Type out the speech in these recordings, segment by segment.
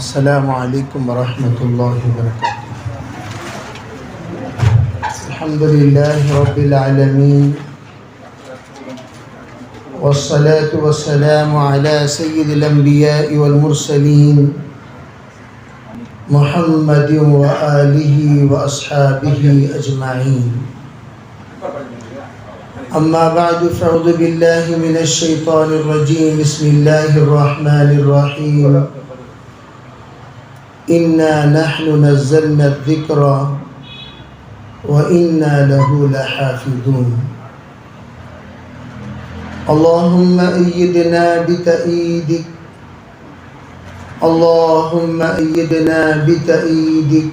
السلام علیکم ورحمۃ اللہ وبرکاتہ۔ الحمد للہ رب العالمین والصلاة والسلام علی سید الانبیاء والمرسلین محمد وآلہ واصحابہ اجمعین۔ اما بعد فاعوذ باللہ من الشیطان الرجیم، بسم اللہ الرحمن الرحیم۔ إنا نحن نزلنا الذكر وإنا له لحافظون۔ اللهم أيدنا بتأييدك، اللهم أيدنا بتأييدك،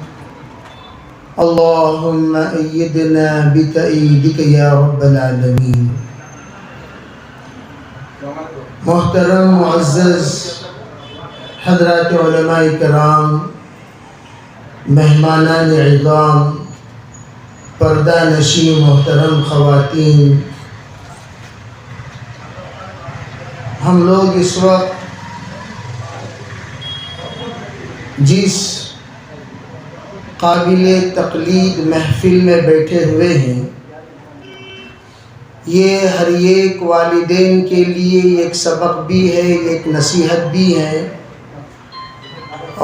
اللهم أيدنا بتأييدك يا رب العالمين۔ محترم معزز حضرات علماء کرام، مہمانان عظام، پردہ نشین محترم خواتین، ہم لوگ اس وقت جس قابل تقلید محفل میں بیٹھے ہوئے ہیں، یہ ہر ایک والدین کے لیے ایک سبق بھی ہے، ایک نصیحت بھی ہے،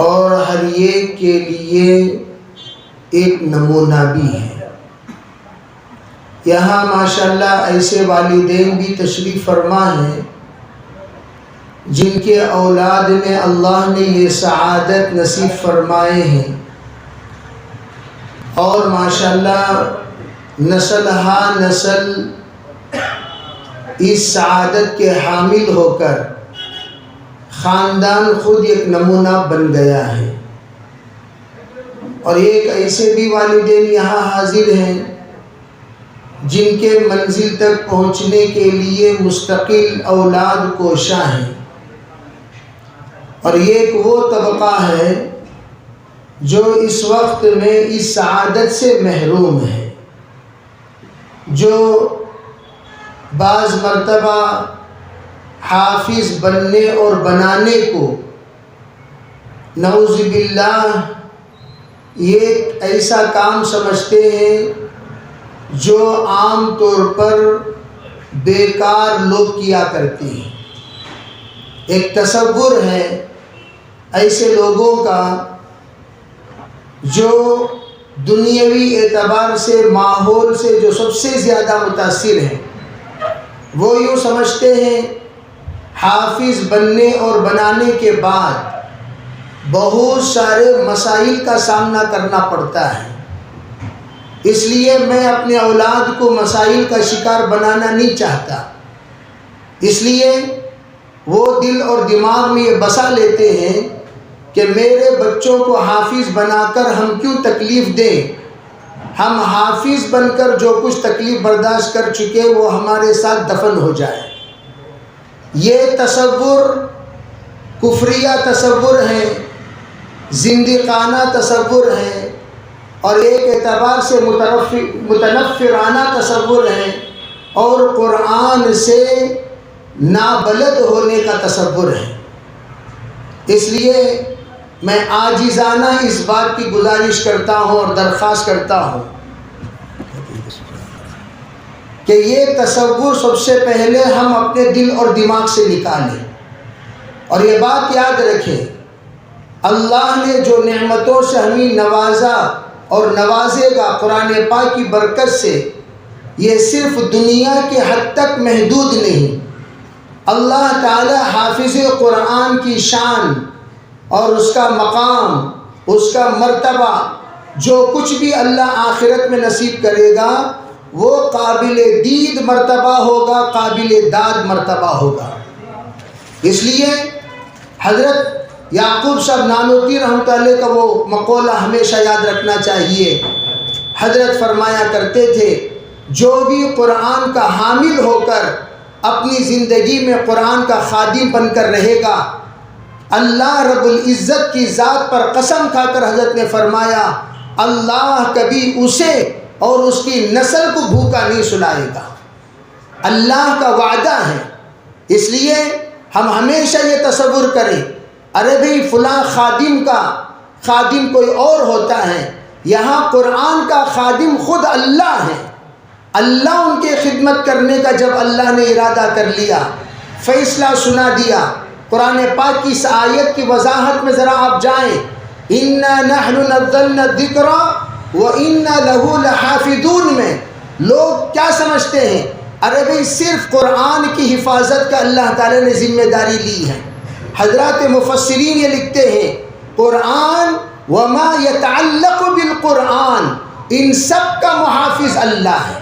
اور ہر ایک کے لیے ایک نمونہ بھی ہے۔ یہاں ماشاءاللہ ایسے والدین بھی تشریف فرما ہیں جن کے اولاد میں اللہ نے یہ سعادت نصیب فرمائے ہیں، اور ماشاءاللہ نسل ہا نسل اس سعادت کے حامل ہو کر خاندان خود ایک نمونہ بن گیا ہے۔ اور ایک ایسے بھی والدین یہاں حاضر ہیں جن کے منزل تک پہنچنے کے لیے مستقل اولاد کوشاں ہیں، اور ایک وہ طبقہ ہے جو اس وقت میں اس سعادت سے محروم ہے، جو بعض مرتبہ حافظ بننے اور بنانے کو نعوذ باللہ یہ ایسا کام سمجھتے ہیں جو عام طور پر بیکار لوگ کیا کرتے ہیں۔ ایک تصور ہے ایسے لوگوں کا جو دنیاوی اعتبار سے، ماحول سے جو سب سے زیادہ متاثر ہیں، وہ یوں سمجھتے ہیں حافظ بننے اور بنانے کے بعد بہت سارے مسائل کا سامنا کرنا پڑتا ہے، اس لیے میں اپنے اولاد کو مسائل کا شکار بنانا نہیں چاہتا، اس لیے وہ دل اور دماغ میں یہ بسا لیتے ہیں کہ میرے بچوں کو حافظ بنا کر ہم کیوں تکلیف دیں، ہم حافظ بن کر جو کچھ تکلیف برداشت کر چکے وہ ہمارے ساتھ دفن ہو جائے۔ یہ تصور کفریہ تصور ہے، زندیقانہ تصور ہے، اور ایک اعتبار سے متنفرانہ تصور ہے، اور قرآن سے نابلد ہونے کا تصور ہے۔ اس لیے میں عاجزانہ اس بات کی گزارش کرتا ہوں اور درخواست کرتا ہوں کہ یہ تصور سب سے پہلے ہم اپنے دل اور دماغ سے نکالیں، اور یہ بات یاد رکھیں، اللہ نے جو نعمتوں سے ہمیں نوازا اور نوازے گا قرآن پاک کی برکت سے، یہ صرف دنیا کے حد تک محدود نہیں۔ اللہ تعالی حافظ قرآن کی شان اور اس کا مقام، اس کا مرتبہ، جو کچھ بھی اللہ آخرت میں نصیب کرے گا وہ قابل دید مرتبہ ہوگا، قابل داد مرتبہ ہوگا۔ اس لیے حضرت یعقوب صاحب نانوتوی رحمۃ اللہ علیہ کا وہ مقولہ ہمیشہ یاد رکھنا چاہیے۔ حضرت فرمایا کرتے تھے جو بھی قرآن کا حامل ہو کر اپنی زندگی میں قرآن کا خادم بن کر رہے گا، اللہ رب العزت کی ذات پر قسم کھا کر حضرت نے فرمایا اللہ کبھی اسے اور اس کی نسل کو بھوکا نہیں سلائے گا۔ اللہ کا وعدہ ہے، اس لیے ہم ہمیشہ یہ تصور کریں ارے بھئی فلاں خادم کا خادم کوئی اور ہوتا ہے، یہاں قرآن کا خادم خود اللہ ہے۔ اللہ ان کے خدمت کرنے کا جب اللہ نے ارادہ کر لیا، فیصلہ سنا دیا، قرآن پاک کی اس آیت کی وضاحت میں ذرا آپ جائیں، اِنَّا نَحْنُ نَزَّلْنَا الذِّكْرَ وَإِنَّا لَهُ لَحَافِظُونَ میں لوگ کیا سمجھتے ہیں؟ ارے بھئی صرف قرآن کی حفاظت کا اللہ تعالیٰ نے ذمہ داری لی ہے۔ حضرات مفسرین یہ لکھتے ہیں قرآن وما يتعلق بالقرآن، ان سب کا محافظ اللہ ہے۔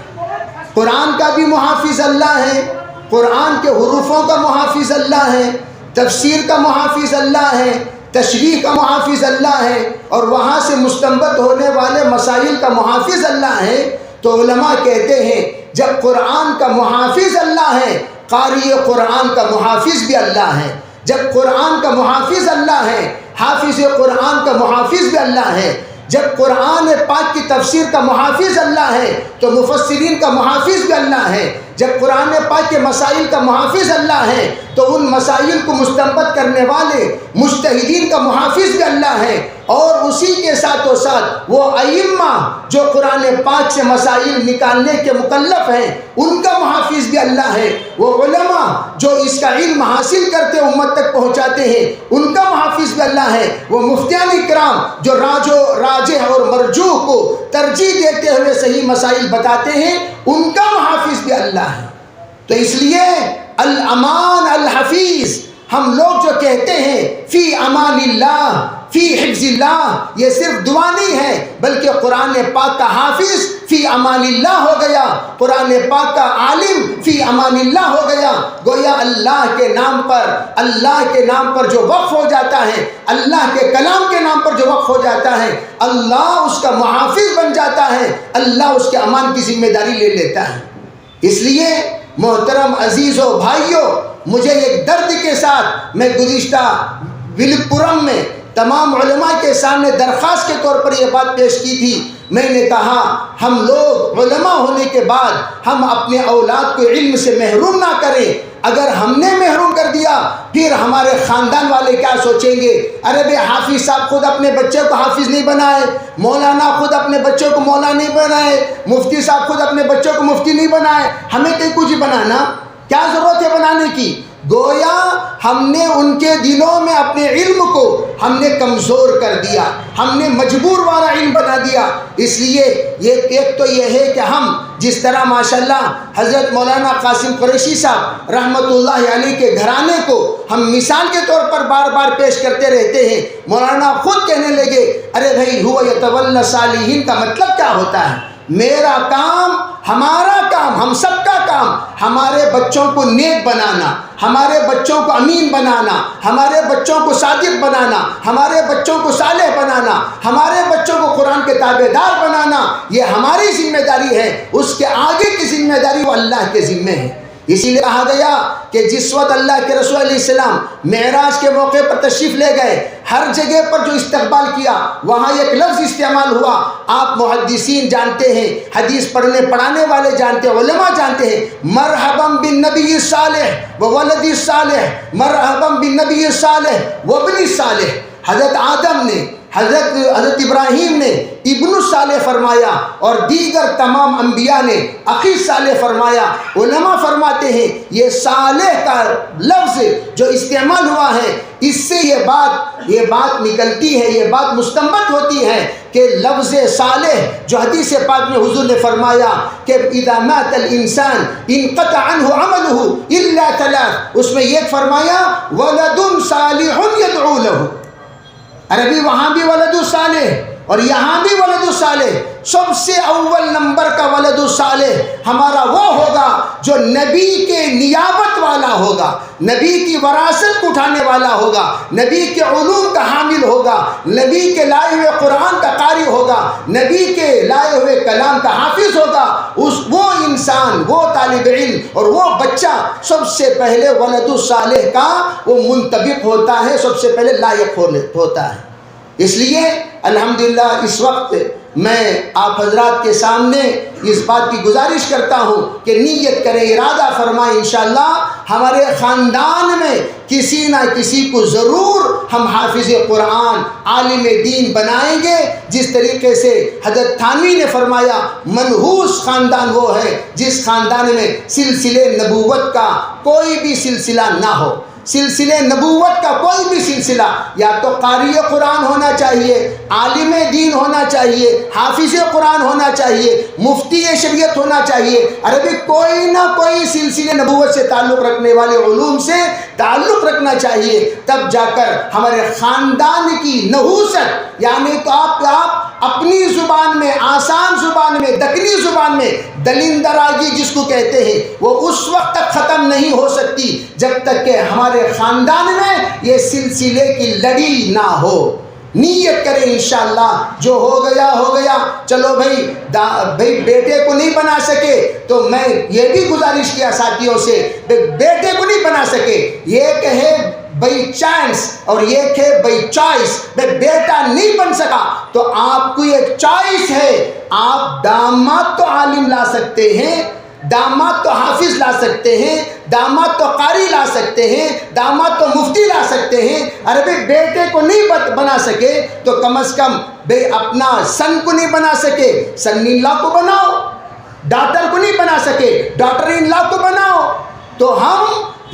قرآن کا بھی محافظ اللہ ہے، قرآن کے حروفوں کا محافظ اللہ ہے، تفسیر کا محافظ اللہ ہے، تشریح کا محافظ اللہ ہے، اور وہاں سے مستنبط ہونے والے مسائل کا محافظ اللہ ہے۔ تو علماء کہتے ہیں جب قرآن کا محافظ اللہ ہے، قاری قرآن کا محافظ بھی اللہ ہے۔ جب قرآن کا محافظ اللہ ہے، حافظ قرآن کا محافظ بھی اللہ ہے۔ جب قرآن پاک کی تفسیر کا محافظ اللہ ہے تو مفسرین کا محافظ بھی اللہ ہے۔ جب قرآن پاک کے مسائل کا محافظ اللہ ہے تو ان مسائل کو مستنبط کرنے والے مجتہدین کا محافظ بھی اللہ ہے۔ اور اسی کے ساتھ و ساتھ وہ ائمہ جو قرآن پاک سے مسائل نکالنے کے مکلف ہیں ان کا محافظ بھی اللہ ہے۔ وہ علماء جو اس کا علم حاصل کرتے امت تک پہنچاتے ہیں ان کا محافظ بھی اللہ ہے۔ وہ مفتیان کرام جو راجح اور مرجوح کو ترجیح دیتے ہوئے صحیح مسائل بتاتے ہیں ان کا محافظ بھی اللہ ہے۔ تو اس لیے الامان الحفیظ، ہم لوگ جو کہتے ہیں فی امان اللہ، فی حفظ اللہ، یہ صرف دعا نہیں ہے بلکہ قرآن پاک کا حافظ فی امان اللہ ہو گیا، قرآن پاک کا عالم فی امان اللہ ہو گیا۔ گویا اللہ کے نام پر جو وقف ہو جاتا ہے، اللہ کے کلام کے نام پر جو وقف ہو جاتا ہے، اللہ اس کا محافظ بن جاتا ہے، اللہ اس کے امان کی ذمہ داری لے لیتا ہے۔ اس لیے محترم عزیزوں بھائیوں، مجھے ایک درد کے ساتھ میں گزشتہ ولپورم میں تمام علماء کے سامنے درخواست کے طور پر یہ بات پیش کی تھی۔ میں نے کہا ہم لوگ علماء ہونے کے بعد ہم اپنے اولاد کو علم سے محروم نہ کریں۔ اگر ہم نے محروم کر دیا پھر ہمارے خاندان والے کیا سوچیں گے؟ ارے بھائی حافظ صاحب خود اپنے بچے کو حافظ نہیں بنائے، مولانا خود اپنے بچوں کو مولانا نہیں بنائے، مفتی صاحب خود اپنے بچوں کو مفتی نہیں بنائے، ہمیں کہیں کچھ بنانا کیا ضرورت ہے بنانے کی؟ گویا ہم نے ان کے دلوں میں اپنے علم کو ہم نے کمزور کر دیا، ہم نے مجبور والا علم بنا دیا۔ اس لیے ایک تو یہ ہے کہ ہم جس طرح ماشاءاللہ حضرت مولانا قاسم قریشی صاحب رحمۃ اللہ علیہ کے گھرانے کو ہم مثال کے طور پر بار بار پیش کرتے رہتے ہیں۔ مولانا خود کہنے لگے ارے بھائی ہوا یتولی صالحین کا مطلب کیا ہوتا ہے؟ میرا کام، ہمارا کام، ہم سب کا کام ہمارے بچوں کو نیک بنانا، ہمارے بچوں کو امین بنانا، ہمارے بچوں کو صادق بنانا، ہمارے بچوں کو صالح بنانا، ہمارے بچوں کو قرآن کے تابع دار بنانا، یہ ہماری ذمہ داری ہے۔ اس کے آگے کی ذمہ داری وہ اللہ کے ذمہ ہے۔ اسی لیے کہا گیا کہ جس وقت اللہ کے رسول علیہ السلام معراج کے موقع پر تشریف لے گئے، ہر جگہ پر جو استقبال کیا وہاں ایک لفظ استعمال ہوا۔ آپ محدثین جانتے ہیں، حدیث پڑھانے والے جانتے ہیں، علماء جانتے ہیں، مرحبا بالنبی صالح وولد صالح، مرحبا بالنبی صالح وابن صالح۔ حضرت آدم نے، حضرت ابراہیم نے ابن صالح فرمایا اور دیگر تمام انبیاء نے اخی صالح فرمایا۔ علماء فرماتے ہیں یہ صالح کا لفظ جو استعمال ہوا ہے اس سے یہ بات نکلتی ہے، یہ بات مستنبط ہوتی ہے کہ لفظ صالح جو حدیث پاک میں حضور نے فرمایا کہ اذا مات الانسان انقطع عنه عمله الا ثلاث، اس میں یہ فرمایا ولد صالح يدعو له۔ عربی وہاں بھی ولد صالح اور یہاں بھی ولد صالح۔ سب سے اول نمبر کا ولد صالح ہمارا وہ ہوگا جو نبی کے نیابت والا ہوگا، نبی کی وراثت کو اٹھانے والا ہوگا، نبی کے علوم کا حامل ہوگا، نبی کے لائے ہوئے قرآن کا قاری ہوگا، نبی کے لائے ہوئے کلام کا حافظ ہوگا۔ وہ انسان، وہ طالب علم اور وہ بچہ سب سے پہلے ولد صالح کا وہ منطبق ہوتا ہے، سب سے پہلے لائق ہوتا ہے۔ اس لیے الحمدللہ اس وقت میں آپ حضرات کے سامنے اس بات کی گزارش کرتا ہوں کہ نیت کریں، ارادہ فرمائیں، انشاءاللہ ہمارے خاندان میں کسی نہ کسی کو ضرور ہم حافظ قرآن، عالم دین بنائیں گے۔ جس طریقے سے حضرت تھانوی نے فرمایا منحوس خاندان وہ ہے جس خاندان میں سلسلے نبوت کا کوئی بھی سلسلہ نہ ہو۔ سلسلے نبوت کا کوئی بھی سلسلہ یا تو قاری قرآن ہونا چاہیے، عالم دین ہونا چاہیے، حافظ قرآن ہونا چاہیے، مفتی شریعت ہونا چاہیے، عربی کوئی نہ کوئی سلسلے نبوت سے تعلق رکھنے والے علوم سے تعلق رکھنا چاہیے، تب جا کر ہمارے خاندان کی نحوست، یعنی تو آپ اپنی زبان میں، آسان زبان میں، دکنی زبان میں دلندراگی جس کو کہتے ہیں، وہ اس وقت تک ختم نہیں ہو سکتی جب تک کہ ہمارے خاندان میں یہ سلسلے کی لڑی نہ ہو۔ نیت کریں انشاءاللہ، جو ہو گیا ہو گیا۔ چلو بھائی بیٹے کو نہیں بنا سکے تو میں یہ بھی گزارش کیا ساتھیوں سے، بیٹے کو نہیں بنا سکے، یہ کہے بھائی چانس اور یہ کہ بھائی چوائس، بیٹا نہیں بن سکا تو آپ کو یہ چوائس ہے، آپ داماد تو عالم لا سکتے ہیں، داماد تو حافظ لا سکتے ہیں، داماد تو قاری لا سکتے ہیں، داماد تو مفتی لا سکتے ہیں، عربی بیٹے کو نہیں بنا سکے تو کم از کم اپنا سن کو نہیں بنا سکے، سن ان لا کو بناؤ، ڈاٹر کو نہیں بنا سکے، ڈاٹر ان لا کو بناؤ۔ تو ہم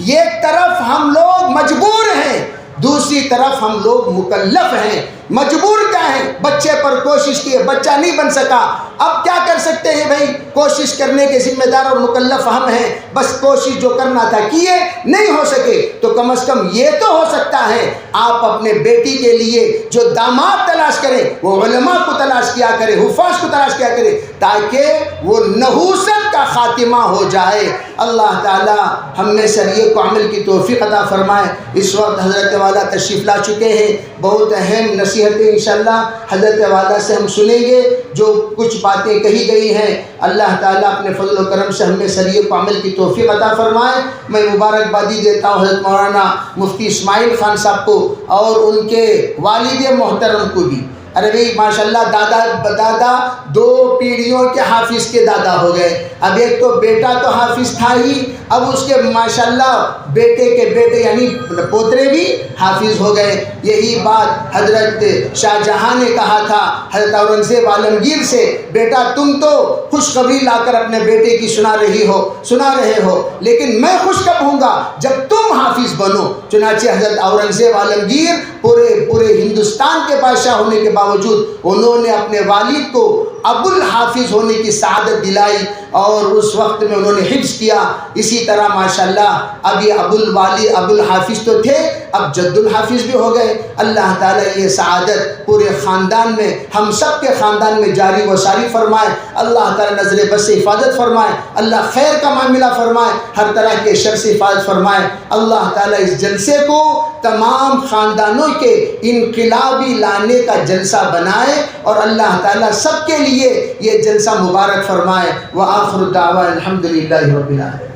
ایک طرف ہم لوگ مجبور ہیں، دوسری طرف ہم لوگ مکلف ہیں۔ مجبور کیا ہے؟ بچے پر کوشش کی، بچہ نہیں بن سکا، اب کیا کر سکتے ہیں بھائی؟ کوشش کرنے کے ذمہ دار اور مکلف ہم ہیں، بس کوشش جو کرنا تھا کیے، نہیں ہو سکے تو کم از کم یہ تو ہو سکتا ہے آپ اپنے بیٹی کے لیے جو داماد تلاش کریں وہ علماء کو تلاش کیا کریں، حفاظ کو تلاش کیا کریں، تاکہ وہ نحوست کا خاتمہ ہو جائے۔ اللہ تعالی ہم نے شریعت کو عمل کی توفیق عطا فرمائے۔ اس وقت حضرت والا تشریف لا چکے ہیں، بہت اہم نصیحتیں انشاءاللہ حضرت والا سے ہم سنیں گے، جو کچھ باتیں کہی گئی ہیں اللہ تعالیٰ اپنے فضل و کرم سے ہمیں شریعت کو عمل کی توفیق عطا فرمائے۔ میں مبارکبادی دیتا ہوں حضرت مولانا مفتی اسماعیل خان صاحب کو اور ان کے والد محترم کو بھی۔ عربی ماشاءاللہ دادا دو پیڑھیوں کے حافظ کے دادا ہو گئے، اب ایک تو بیٹا تو حافظ تھا ہی، اب اس کے ماشاءاللہ بیٹے کے بیٹے یعنی پوترے بھی حافظ ہو گئے۔ یہی بات حضرت شاہ جہاں نے کہا تھا حضرت اورنگزیب عالمگیر سے، بیٹا تم تو خوشخبری لا کر اپنے بیٹے کی سنا رہے ہو، لیکن میں خوش کب ہوں گا جب تم حافظ بنو۔ چنانچہ حضرت اورنگزیب عالمگیر پورے ہندوستان کے بادشاہ ہونے کے باوجود انہوں نے اپنے والد کو ابو الحافظ ہونے کی سعادت دلائی اور اس وقت میں انہوں نے حفظ کیا۔ اسی طرح ماشاءاللہ اب یہ ابو الحافظ تو تھے، اب جد الحافظ بھی ہو گئے۔ اللہ تعالیٰ یہ سعادت پورے خاندان میں، ہم سب کے خاندان میں جاری و ساری فرمائے۔ اللہ تعالیٰ نظر بد سے حفاظت فرمائے، اللہ خیر کا معاملہ فرمائے، ہر طرح کے شر سے حفاظت فرمائے۔ اللہ تعالیٰ اس جلسے کو تمام خاندانوں کے انقلابی لانے کا جلسہ بنائے اور اللہ تعالیٰ سب کے لیے یہ جلسہ مبارک فرمائے۔ وآخر دعوانا الحمدللہ رب العالمین۔